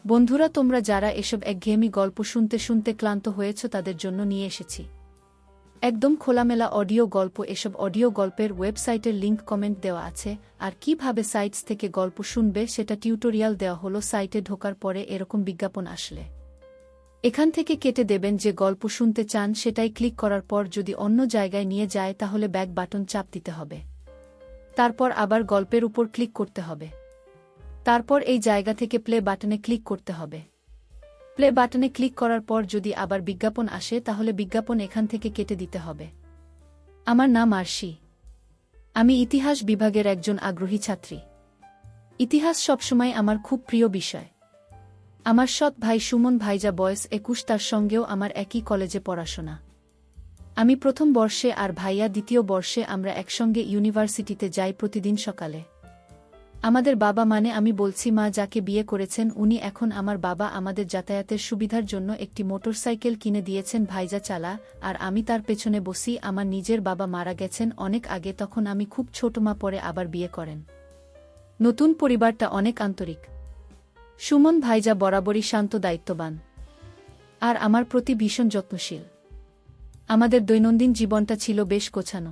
বন্ধুরা, তোমরা যারা এসব একঘেয়েমি গল্প শুনতে শুনতে ক্লান্ত হয়েছ তাদের জন্য নিয়ে এসেছি একদম খোলামেলা অডিও গল্প। এসব অডিও গল্পের ওয়েবসাইটের লিংক কমেন্ট দেওয়া আছে, আর কিভাবে সাইটস থেকে গল্প শুনবে সেটা টিউটোরিয়াল দেওয়া হলো। সাইটে ঢোকার পরে এরকম বিজ্ঞাপন আসলে এখান থেকে কেটে দেবেন। যে গল্প শুনতে চান সেটাই ক্লিক করার পর যদি অন্য জায়গায় নিয়ে যায় তাহলে ব্যাক বাটন চাপ দিতে হবে, তারপর আবার গল্পের উপর ক্লিক করতে হবে, তারপর এই জায়গা থেকে প্লে বাটনে ক্লিক করতে হবে। প্লে বাটনে ক্লিক করার পর যদি আবার বিজ্ঞাপন আসে তাহলে বিজ্ঞাপন এখান থেকে কেটে দিতে হবে। আমার নাম আরশি, আমি ইতিহাস বিভাগের একজন আগ্রহী ছাত্রী। ইতিহাস সবসময় আমার খুব প্রিয় বিষয়। আমার সৎ ভাই সুমন ভাইজা বয়স 21, তার সঙ্গেও আমার একই কলেজে পড়াশোনা। আমি প্রথম বর্ষে আর ভাইয়া দ্বিতীয় বর্ষে। আমরা একসঙ্গে ইউনিভার্সিটিতে যাই প্রতিদিন সকালে। আমাদের বাবা, মানে আমি বলছি মা, যাকে বিয়ে করেছেন উনি এখন আমার বাবা, আমাদের যাতায়াতের সুবিধার জন্য একটি মোটরসাইকেল কিনে দিয়েছেন। ভাইজা চালা আর আমি তার পেছনে বসি। আমার নিজের বাবা মারা গেছেন অনেক আগে, তখন আমি খুব ছোট। মা পরে আবার বিয়ে করেন। নতুন পরিবারটা অনেক আন্তরিক। সুমন ভাইজা বরাবরই শান্ত, দায়িত্ববান আর আমার প্রতি ভীষণ যত্নশীল। আমাদের দৈনন্দিন জীবনটা ছিল বেশ গোছানো।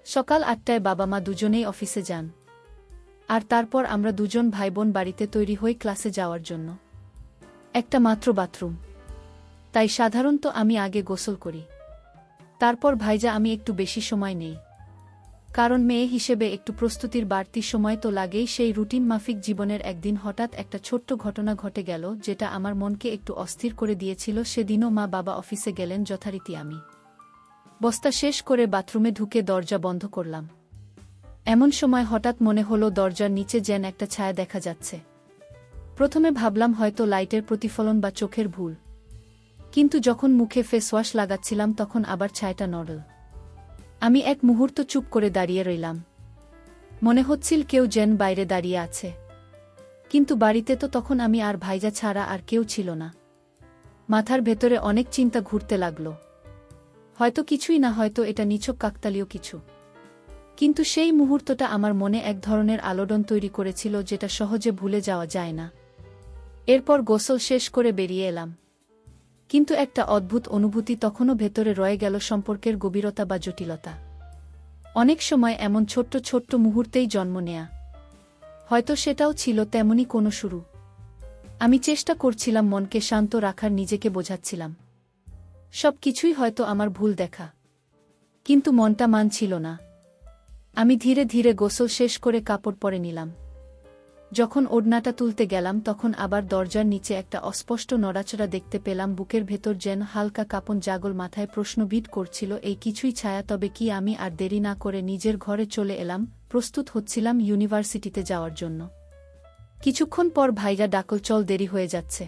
সকাল 8টায় বাবা মা দুজনেই অফিসে যান, আর তারপর আমরা দুজন ভাইবোন বাড়িতে তৈরি হই ক্লাসে যাওয়ার জন্য। একটা মাত্র বাথরুম, তাই সাধারণত আমি আগে গোসল করি, তারপর ভাইজা। আমি একটু বেশি সময় নেই, কারণ মেয়ে হিসেবে একটু প্রস্তুতির বাড়তি সময় তো লাগেই। সেই রুটিন মাফিক জীবনের একদিন হঠাৎ একটা ছোট্ট ঘটনা ঘটে গেল, যেটা আমার মনকে একটু অস্থির করে দিয়েছিল। সেদিনও মা বাবা অফিসে গেলেন যথারীতি। আমি বস্তা শেষ করে বাথরুমে ঢুকে দরজা বন্ধ করলাম। এমন সময় হঠাৎ মনে হলো দরজার নিচে যেন একটা ছায়া দেখা যাচ্ছে। প্রথমে ভাবলাম হয়তো লাইটের প্রতিফলন বা চোখের ভুল, কিন্তু যখন মুখে ফেস ওয়াশ লাগাচ্ছিলাম তখন আবার ছায়াটা নড়ল। আমি এক মুহূর্ত চুপ করে দাঁড়িয়ে রইলাম। মনে হচ্ছিল কেউ যেন বাইরে দাঁড়িয়ে আছে, কিন্তু বাড়িতে তো তখন আমি আর ভাইজা ছাড়া আর কেউ ছিল না। মাথার ভেতরে অনেক চিন্তা ঘুরতে লাগল। হয়তো কিছুই না, হয়তো এটা নিছক কাকতালীয় কিছু। কিন্তু সেই মুহূর্তটা আমার মনে এক ধরনের আলোড়ন তৈরি করেছিল, যেটা সহজে ভুলে যাওয়া যায় না। এরপর গোসল শেষ করে বেরিয়ে এলাম, কিন্তু একটা অদ্ভুত অনুভূতি তখনও ভেতরে রয়ে গেল, সম্পর্কের গভীরতা বা জটিলতা। অনেক সময় এমন ছোট্ট ছোট্ট মুহূর্তেই জন্ম নেয়া। হয়তো সেটাও ছিল তেমনই কোনো শুরু। আমি চেষ্টা করছিলাম মনকে শান্ত রাখার, নিজেকে বোঝাচ্ছিলাম সব কিছুই হয়তো আমার ভুল দেখা, কিন্তু মনটা মানছিল না। আমি ধীরে ধীরে গোসল শেষ করে কাপড় পরে নিলাম। যখন ওড়নাটা তুলতে গেলাম তখন আবার দরজার নিচে একটা অস্পষ্ট নড়াচড়া দেখতে পেলাম। বুকের ভেতর যেন হালকা কাঁপন জাগল, মাথায় প্রশ্ন বিট করছিল, এই কিছুই ছায়া তবে কি? আমি আর দেরি না করে নিজের ঘরে চলে এলাম। প্রস্তুত হচ্ছিলাম ইউনিভার্সিটিতে যাওয়ার জন্য। কিছুক্ষণ পর ভাইরা ডাকল, চল, দেরি হয়ে যাচ্ছে।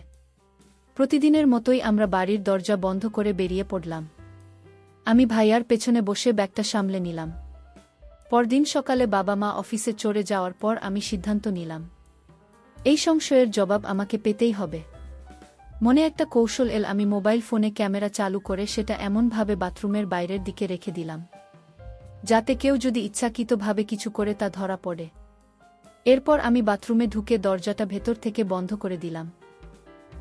প্রতিদিনের মতোই আমরা বাড়ির দরজা বন্ধ করে বেরিয়ে পড়লাম। আমি ভাইয়ার পেছনে বসে ব্যাগটা সামলে নিলাম। পরদিন সকালে বাবা মা অফিসে চলে যাওয়ার পর আমি সিদ্ধান্ত নিলাম, এই সংশয়ের জবাব আমাকে পেতেই হবে। মনে একটা কৌশল এল। আমি মোবাইল ফোনে ক্যামেরা চালু করে সেটা এমনভাবে বাথরুমের বাইরের দিকে রেখে দিলাম, যাতে কেউ যদি ইচ্ছাকৃতভাবে কিছু করে তা ধরা পড়ে। এরপর আমি বাথরুমে ঢুকে দরজাটা ভেতর থেকে বন্ধ করে দিলাম।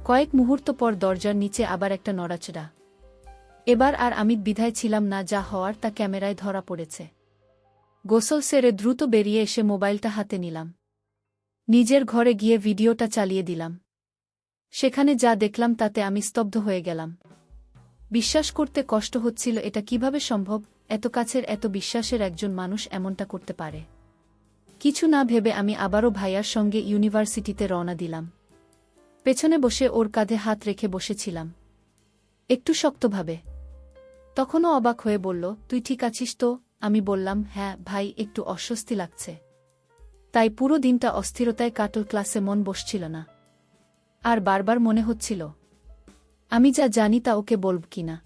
কয়েক মুহূর্ত পর দরজার নিচে আবার একটা নড়াচড়া। এবার আর আমি দ্বিধায় ছিলাম না, যা হওয়ার তা ক্যামেরায় ধরা পড়েছে। গোসল সেরে দ্রুত বেরিয়ে এসে মোবাইলটা হাতে নিলাম। নিজের ঘরে গিয়ে ভিডিওটা চালিয়ে দিলাম। সেখানে যা দেখলাম তাতে আমি স্তব্ধ হয়ে গেলাম। বিশ্বাস করতে কষ্ট হচ্ছিল, এটা কিভাবে সম্ভব? এত কাছের, এত বিশ্বাসের একজন মানুষ এমনটা করতে পারে। কিছু না ভেবে আমি আবারও ভাইয়ার সঙ্গে ইউনিভার্সিটিতে রওনা দিলাম। পেছনে বসে ওর কাঁধে হাত রেখে বসেছিলাম, একটু শক্তভাবে। তখনও অবাক হয়ে বলল, তুই ঠিক আছিস তো? আমি বললাম, হ্যাঁ ভাই, একটু অস্বস্তি লাগছে। তাই পুরো দিনটা অস্থিরতায় কাটল। ক্লাসে মন বসছিল না, আর বারবার মনে হচ্ছিল আমি যা জানি তা ওকে বলব কিনা।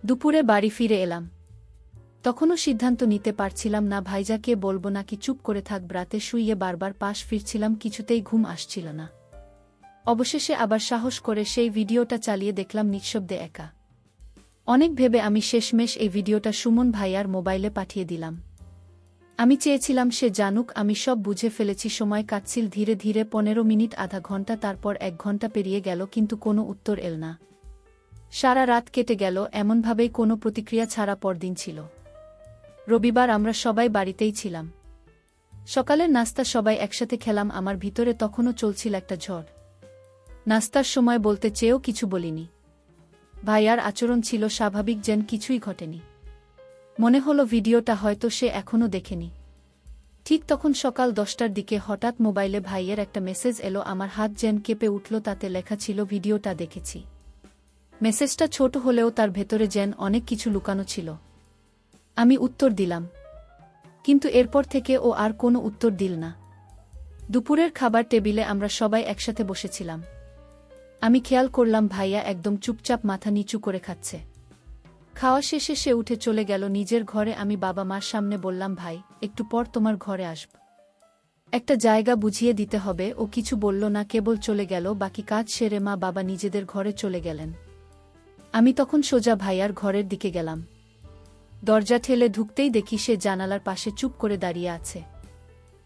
দুপুরে বাড়ি ফিরে এলাম। তখনও সিদ্ধান্ত নিতে পারছিলাম না ভাইজাকে বলবো নাকি চুপ করে থাকব। রাতে শুইয়ে বারবার পাশ ফিরছিলাম, কিছুতেই ঘুম আসছিল না। অবশেষে আবার সাহস করে সেই ভিডিওটা চালিয়ে দেখলাম নিঃশব্দে একা। অনেক ভেবে আমি শেষমেশ এই ভিডিওটা সুমন ভাইয়ার মোবাইলে পাঠিয়ে দিলাম। আমি চেয়েছিলাম সে জানুক আমি সব বুঝে ফেলেছি। সময় কাটছিল ধীরে ধীরে, 15 মিনিট, আধা ঘন্টা, তারপর 1 ঘন্টা পেরিয়ে গেল, কিন্তু কোনো উত্তর এল না। সারা রাত কেটে গেল এমনভাবেই, কোনো প্রতিক্রিয়া ছাড়া। পরদিন ছিল রবিবার, আমরা সবাই বাড়িতেই ছিলাম। সকালের নাস্তা সবাই একসাথে খেলাম। আমার ভিতরে তখনও চলছিল একটা ঝড়। নাস্তার সময় বলতে চেয়েও কিছু বলিনি। ভাইয়ার আচরণ ছিল স্বাভাবিক, যেন কিছুই ঘটেনি। মনে হলো ভিডিওটা হয়তো সে এখনও দেখেনি। ঠিক তখন সকাল 10টার দিকে হঠাৎ মোবাইলে ভাইয়ের একটা মেসেজ এলো। আমার হাত যেন কেঁপে উঠল। তাতে লেখা ছিল, ভিডিওটা দেখেছি। মেসেজটা ছোট হলেও তার ভেতরে যেন অনেক কিছু লুকানো ছিল। আমি উত্তর দিলাম, কিন্তু এরপর থেকে ও আর কোনো উত্তর দিল না। দুপুরের খাবার টেবিলে আমরা সবাই একসাথে বসেছিলাম। আমি খেয়াল করলাম ভাইয়া একদম চুপচাপ মাথা নিচু করে খাচ্ছে। খাওয়া শেষে সে উঠে চলে গেল নিজের ঘরে। আমি বাবা মার সামনে বললাম, ভাই, একটু পর তোমার ঘরে আসব, একটা জায়গা বুঝিয়ে দিতে হবে। ও কিছু বলল না, কেবল চলে গেল। বাকি কাজ সেরে মা বাবা নিজেদের ঘরে চলে গেলেন। আমি তখন সোজা ভাইয়ার ঘরের দিকে গেলাম। দরজা ঠেলে ঢুকতেই দেখি সে জানালার পাশে চুপ করে দাঁড়িয়ে আছে।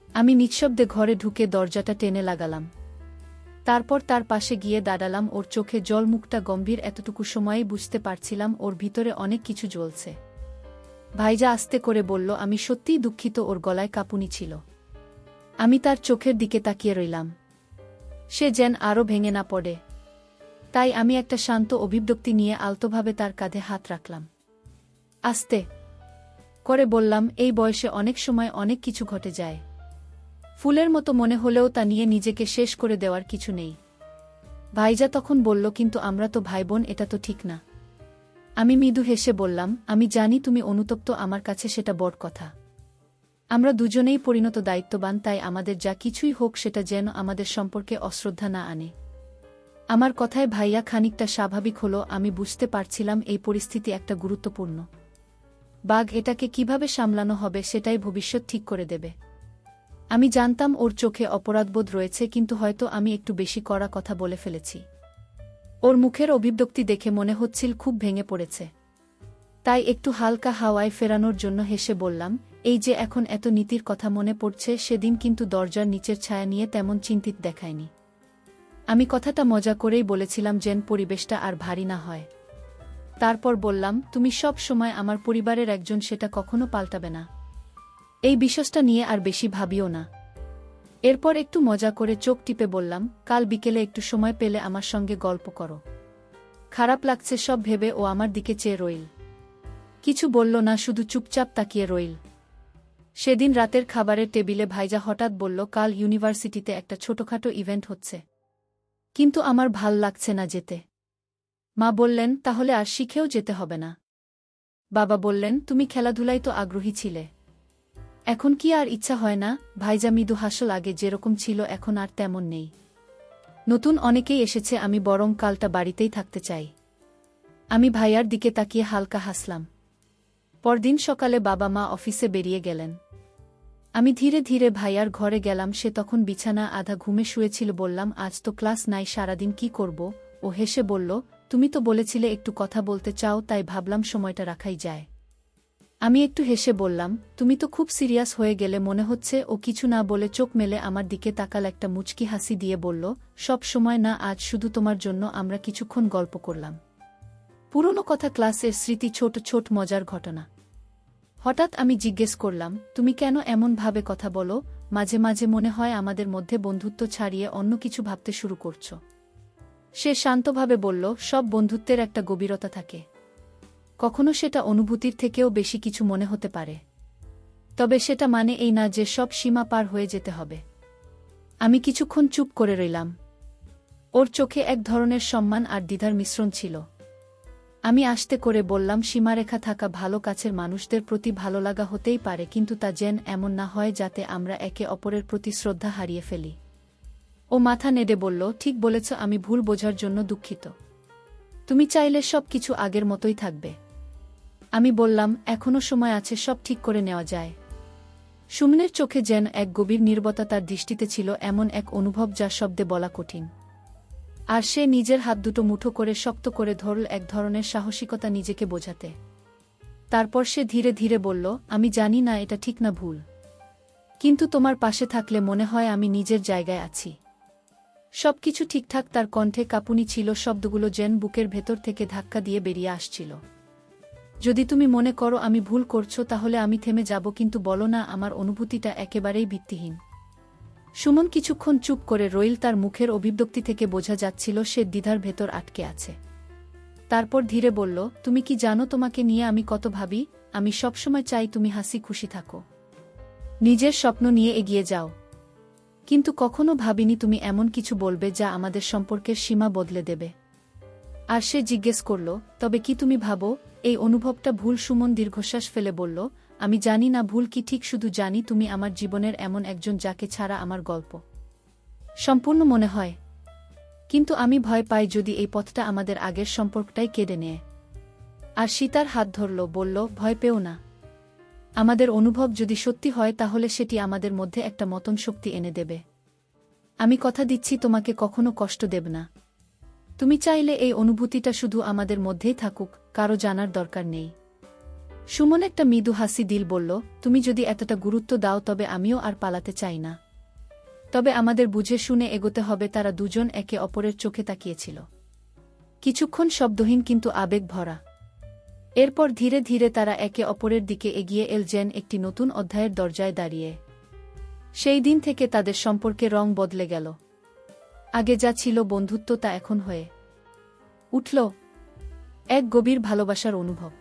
আমি নিঃশব্দে ঘরে ঢুকে দরজাটা টেনে লাগালাম। তারপর তার পাশে গিয়ে দাঁড়ালাম। ওর চোখে জল, মুখটা গম্ভীর। এতটুকু সময়েই বুঝতে পারছিলাম ওর ভিতরে অনেক কিছু জ্বলছে। ভাইজা আস্তে করে বলল, আমি সত্যিই দুঃখিত। ওর গলায় কাঁপুনি ছিল। আমি তার চোখের দিকে তাকিয়ে রইলাম, সে যেন আরও ভেঙে না পড়ে। তাই আমি একটা শান্ত অভিব্যক্তি নিয়ে আলতোভাবে তার কাঁধে হাত রাখলাম। আস্তে করে বললাম, এই বয়সে অনেক সময় অনেক কিছু ঘটে যায়। ফুলের মতো মনে হলেও তা নিয়ে নিজেকে শেষ করে দেওয়ার কিছু নেই। ভাইজা তখন বলল, কিন্তু আমরা তো ভাই বোন, এটা তো ঠিক না। আমি মৃদু হেসে বললাম, আমি জানি তুমি অনুতপ্ত, আমার কাছে সেটা বড় কথা। আমরা দুজনেই পরিণত দায়িত্ববান, তাই আমাদের যা কিছুই হোক সেটা যেন আমাদের সম্পর্কে অশ্রদ্ধা না আনে। আমার কথায় ভাইয়া খানিকটা স্বাভাবিক হলো। আমি বুঝতে পারছিলাম এই পরিস্থিতি একটা গুরুত্বপূর্ণ বাঘ। এটাকে কিভাবে সামলানো হবে সেটাই ভবিষ্যৎ ঠিক করে দেবে। আমি জানতাম ওর চোখে অপরাধবোধ রয়েছে, কিন্তু হয়তো আমি একটু বেশি কড়া কথা বলে ফেলেছি। ওর মুখের অভিব্যক্তি দেখে মনে হচ্ছিল খুব ভেঙে পড়েছে। তাই একটু হালকা হাওয়ায় ফেরানোর জন্য হেসে বললাম, এই যে এখন এত নীতির কথা মনে পড়ছে, সেদিন কিন্তু দরজার নিচের ছায়া নিয়ে তেমন চিন্তিত দেখায়নি। আমি কথাটা মজা করেই বলেছিলাম যেন পরিবেশটা আর ভারী না হয়। তারপর বললাম, তুমি সব সময় আমার পরিবারের একজন, সেটা কখনো পাল্টাবে না। এই বিষয়টা নিয়ে আর বেশি ভাবিও না। এরপর একটু মজা করে চোখ টিপে বললাম, কাল বিকেলে একটু সময় পেলে আমার সঙ্গে গল্প করো। খারাপ লাগছে সব ভেবে ও আমার দিকে চেয়ে রইল। কিছু বলল না, শুধু চুপচাপ তাকিয়ে রইল। সেদিন রাতের খাবারের টেবিলে ভাইজা হঠাৎ বলল, কাল ইউনিভার্সিটিতে একটা ছোটখাটো ইভেন্ট হচ্ছে, কিন্তু আমার ভাল লাগছে না যেতে। মা বললেন, তাহলে আর শিখেও যেতে হবে না। বাবা বললেন, তুমি খেলাধুলায় তো আগ্রহী ছিলে, এখন কি আর ইচ্ছা হয় না? ভাইজা মৃদু হাসল, আগে যেরকম ছিল এখন আর তেমন নেই। নতুন অনেকেই এসেছে, আমি বরং কালটা বাড়িতেই থাকতে চাই। আমি ভাইয়ার দিকে তাকিয়ে হালকা হাসলাম। পরদিন সকালে বাবা মা অফিসে বেরিয়ে গেলেন। আমি ধীরে ধীরে ভাইয়ার ঘরে গেলাম। সে তখন বিছানা আধা ঘুমে শুয়েছিল। বললাম, আজ তো ক্লাস নাই, সারাদিন কি করব? ও হেসে বলল, তুমি তো বলেছিলে একটু কথা বলতে চাও, তাই ভাবলাম সময়টা রাখাই যায়। আমি একটু হেসে বললাম, তুমি তো খুব সিরিয়াস হয়ে গেলে মনে হচ্ছে। ও কিছু না বলে চোখ মেলে আমার দিকে তাকাল, একটা মুচকি হাসি দিয়ে বলল, সব সময় না, আজ শুধু তোমার জন্য। আমরা কিছুক্ষণ গল্প করলাম, পুরনো কথা, ক্লাসের স্মৃতি, ছোট ছোট মজার ঘটনা। হঠাৎ আমি জিজ্ঞেস করলাম, তুমি কেন এমন ভাবে কথা বলো? মাঝে মাঝে মনে হয় আমাদের মধ্যে বন্ধুত্ব ছাড়িয়ে অন্য কিছু ভাবতে শুরু করছো। সে শান্তভাবে বলল, সব বন্ধুত্বের একটা গভীরতা থাকে, কখনো সেটা অনুভূতির থেকেও বেশি কিছু মনে হতে পারে। তবে সেটা মানে এই না যে সব সীমা পার হয়ে যেতে হবে। আমি কিছুক্ষণ চুপ করে রইলাম। ওর চোখে এক ধরনের সম্মান আর দ্বিধার মিশ্রণ ছিল। আমি আস্তে করে বললাম, সীমারেখা থাকা ভালো, কাছের মানুষদের প্রতি ভালো লাগা হতেই পারে, কিন্তু তা যেন এমন না হয় যাতে আমরা একে অপরের প্রতি শ্রদ্ধা হারিয়ে ফেলি। ও মাথা নেড়ে বলল, ঠিক বলেছ, আমি ভুল বোঝার জন্য দুঃখিত। তুমি চাইলে সব কিছু আগের মতোই থাকবে। আমি বললাম, এখনো সময় আছে, সব ঠিক করে নেওয়া যায়। সুমনের চোখে যেন এক গভীর নীরবতা, তার দৃষ্টিতে ছিল এমন এক অনুভব যা শব্দে বলা কঠিন। আর সে নিজের হাত দুটো মুঠো করে শক্ত করে ধরল, এক ধরনের সাহসিকতা নিজেকে বোঝাতে। তারপর সে ধীরে ধীরে বলল, আমি জানি না এটা ঠিক না ভুল, কিন্তু তোমার পাশে থাকলে মনে হয় আমি নিজের জায়গায় আছি। সবকিছু ঠিকঠাক। তার কণ্ঠে কাঁপুনি ছিল, শব্দগুলো যেন বুকের ভেতর থেকে ধাক্কা দিয়ে বেরিয়ে আসছিল। যদি তুমি মনে করো আমি ভুল করছো তাহলে আমি থেমে যাব, কিন্তু বলো না আমার অনুভূতিটা একেবারেই ভিত্তিহীন। সুমন কিছুক্ষণ চুপ করে রইল। তার মুখের অভিব্যক্তি থেকে বোঝা যাচ্ছিল সে দ্বিধার ভেতর আটকে আছে। তারপর ধীরে বলল, তুমি কি জানো তোমাকে নিয়ে আমি কত ভাবি? আমি সবসময় চাই তুমি হাসি খুশি থাকো, নিজের স্বপ্ন নিয়ে এগিয়ে যাও। কিন্তু কখনো ভাবিনি তুমি এমন কিছু বলবে যা আমাদের সম্পর্কের সীমা বদলে দেবে। আর সে জিজ্ঞেস করল, তবে কি তুমি ভাবো এই অনুভবটা ভুল? সুমন দীর্ঘশ্বাস ফেলে বলল, আমি জানি না ভুল কি ঠিক, শুধু জানি তুমি আমার জীবনের এমন একজন যাকে ছাড়া আমার গল্প সম্পূর্ণ মনে হয়। কিন্তু আমি ভয় পাই যদি এই পথটা আমাদের আগের সম্পর্কটাই কেড়ে নেয়। আর সীতার হাত ধরল, বলল, ভয় পেও না। আমাদের অনুভব যদি সত্যি হয় তাহলে সেটি আমাদের মধ্যে একটা মতন শক্তি এনে দেবে। আমি কথা দিচ্ছি তোমাকে কখনো কষ্ট দেব না। তুমি চাইলে এই অনুভূতিটা শুধু আমাদের মধ্যেই থাকুক, কারো জানার দরকার নেই। সুমন একটা মৃদু হাসি দিল, বলল, তুমি যদি এতটা গুরুত্ব দাও তবে আমিও আর পালাতে চাই না। তবে আমাদের বুঝে শুনে এগোতে হবে। তারা দুজন একে অপরের চোখে তাকিয়েছিল, কিছুক্ষণ শব্দহীন কিন্তু আবেগ ভরা। এরপর ধীরে ধীরে তারা একে অপরের দিকে এগিয়ে এল, যেন একটি নতুন অধ্যায়ের দরজায় দাঁড়িয়ে। সেই দিন থেকে তাদের সম্পর্কে রং বদলে গেল। আগে যা ছিল বন্ধুত্ব তা এখন হয়ে উঠল এক গভীর ভালোবাসার অনুভব।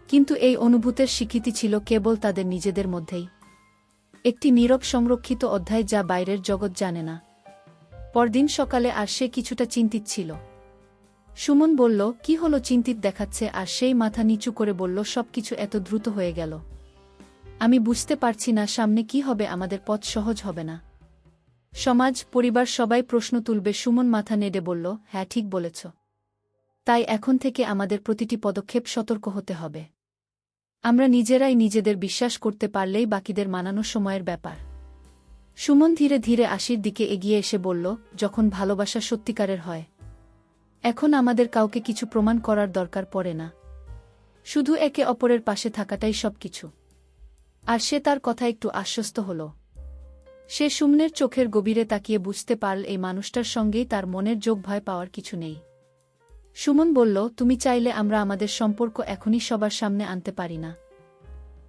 কিন্তু এই অনুভূতির স্বীকৃতি ছিল কেবল তাদের নিজেদের মধ্যেই, একটি নীরব সংরক্ষিত অধ্যায় যা বাইরের জগৎ জানে না। পরদিন সকালে আর সে কিছুটা চিন্তিত ছিল। সুমন বলল, কি হলো? চিন্তিত দেখাচ্ছে। আর সেই মাথা নিচু করে বলল, সবকিছু এত দ্রুত হয়ে গেল। আমি বুঝতে পারছি না সামনে কি হবে। আমাদের পথ সহজ হবে না। সমাজ, পরিবার সবাই প্রশ্ন তুলবে। সুমন মাথা নেড়ে বলল, হ্যাঁ ঠিক বলেছ। তাই এখন থেকে আমাদের প্রতিটি পদক্ষেপ সতর্ক হতে হবে। আমরা নিজেরাই নিজেদের বিশ্বাস করতে পারলেই বাকিদের মানানো সময়ের ব্যাপার। সুমন ধীরে ধীরে আশির দিকে এগিয়ে এসে বলল, যখন ভালোবাসা সত্যিকারের হয় এখন আমাদের কাউকে কিছু প্রমাণ করার দরকার পড়ে না। শুধু একে অপরের পাশে থাকাটাই সবকিছু। আর সে তার কথা একটু আশ্বস্ত হল। সে সুমনের চোখের গভীরে তাকিয়ে বুঝতে পারল এই মানুষটার সঙ্গেই তার মনের যোগ। ভয় পাওয়ার কিছু নেই। সুমন বলল, তুমি চাইলে আমরা আমাদের সম্পর্ক এখনই সবার সামনে আনতে পারি না।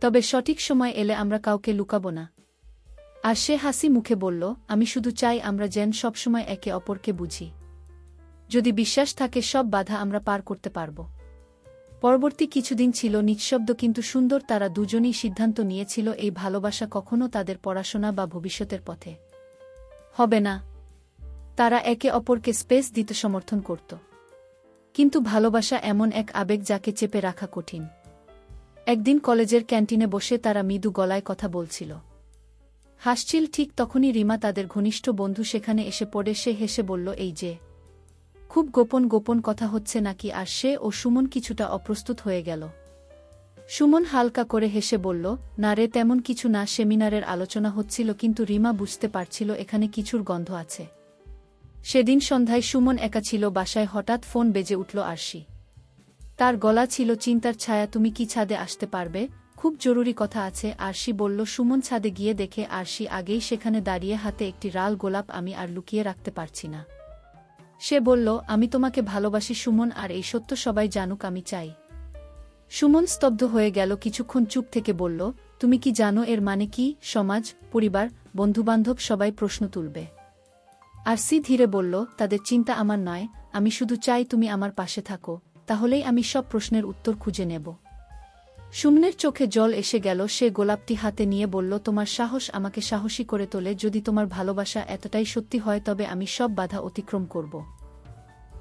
তবে সঠিক সময় এলে আমরা কাউকে লুকাবো না। আর সে হাসি মুখে বলল, আমি শুধু চাই আমরা যেন সবসময় একে অপরকে বুঝি। যদি বিশ্বাস থাকে সব বাধা আমরা পার করতে পারব। পরবর্তী কিছুদিন ছিল নিঃশব্দ কিন্তু সুন্দর। তারা দুজনেই সিদ্ধান্ত নিয়েছিল এই ভালোবাসা কখনো তাদের পড়াশোনা বা ভবিষ্যতের পথে হবে না। তারা একে অপরকে স্পেস দিতে সমর্থন করত। কিন্তু ভালোবাসা এমন এক আবেগ যাকে চেপে রাখা কঠিন। একদিন কলেজের ক্যান্টিনে বসে তারা মৃদু গলায় কথা বলছিল, হাসছিল। ঠিক তখনই রিমা, তাদের ঘনিষ্ঠ বন্ধু, সেখানে এসে পড়ে। সে হেসে বলল, এই যে খুব গোপন গোপন কথা হচ্ছে নাকি? আর সে ও সুমন কিছুটা অপ্রস্তুত হয়ে গেল। সুমন হালকা করে হেসে বলল, না রে, তেমন কিছু না। সেমিনারের আলোচনা হচ্ছিল। কিন্তু রিমা বুঝতে পারছিল এখানে কিছুর গন্ধ আছে। সেদিন সন্ধ্যায় সুমন একা ছিল বাসায়। হঠাৎ ফোন বেজে উঠল আরশি। তার গলা ছিল চিন্তার ছায়া। তুমি কি ছাদে আসতে পারবে? খুব জরুরি কথা আছে। আরশি বলল। সুমন ছাদে গিয়ে দেখে আরশি আগেই সেখানে দাঁড়িয়ে, হাতে একটি লাল গোলাপ। আমি আর লুকিয়ে রাখতে পারছি না। সে বলল, আমি তোমাকে ভালোবাসি সুমন, আর এই সত্য সবাই জানুক আমি চাই। সুমন স্তব্ধ হয়ে গেল। কিছুক্ষণ চুপ থেকে বলল, তুমি কি জানো এর মানে কি? সমাজ, পরিবার, বন্ধুবান্ধব সবাই প্রশ্ন তুলবে। আরশি ধীরে বলল, তাদের চিন্তা আমার নয়। আমি শুধু চাই তুমি আমার পাশে থাকো, তাহলেই আমি সব প্রশ্নের উত্তর খুঁজে নেব। সুমনের চোখে জল এসে গেল। সে গোলাপটি হাতে নিয়ে বলল, তোমার সাহস আমাকে সাহসী করে তোলে। যদি তোমার ভালোবাসা এতটাই সত্যি হয় তবে আমি সব বাধা অতিক্রম করব।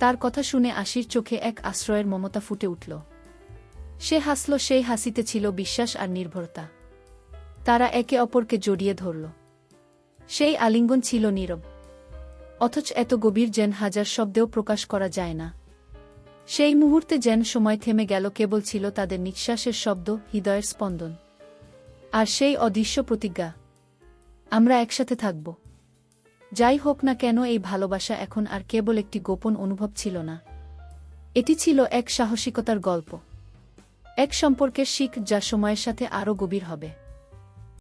তার কথা শুনে আশির চোখে এক আশ্রয়ের মমতা ফুটে উঠল। সে হাসল। সেই হাসিতে ছিল বিশ্বাস আর নির্ভরতা। তারা একে অপরকে জড়িয়ে ধরল। সেই আলিঙ্গন ছিল নীরব, অথচ এত গভীর যেন হাজার শব্দেও প্রকাশ করা যায় না। সেই মুহূর্তে যেন সময় থেমে গেল। কেবল ছিল তাদের নিঃশ্বাসের শব্দ, হৃদয়ের স্পন্দন, আর সেই অদৃশ্য প্রতিজ্ঞা, আমরা একসাথে থাকব। যাই হোক না কেন। এই ভালোবাসা এখন আর কেবল একটি গোপন অনুভব ছিল না। এটি ছিল এক সাহসিকতার গল্প, এক সম্পর্কের শিখ যা সময়ের সাথে আরও গভীর হবে।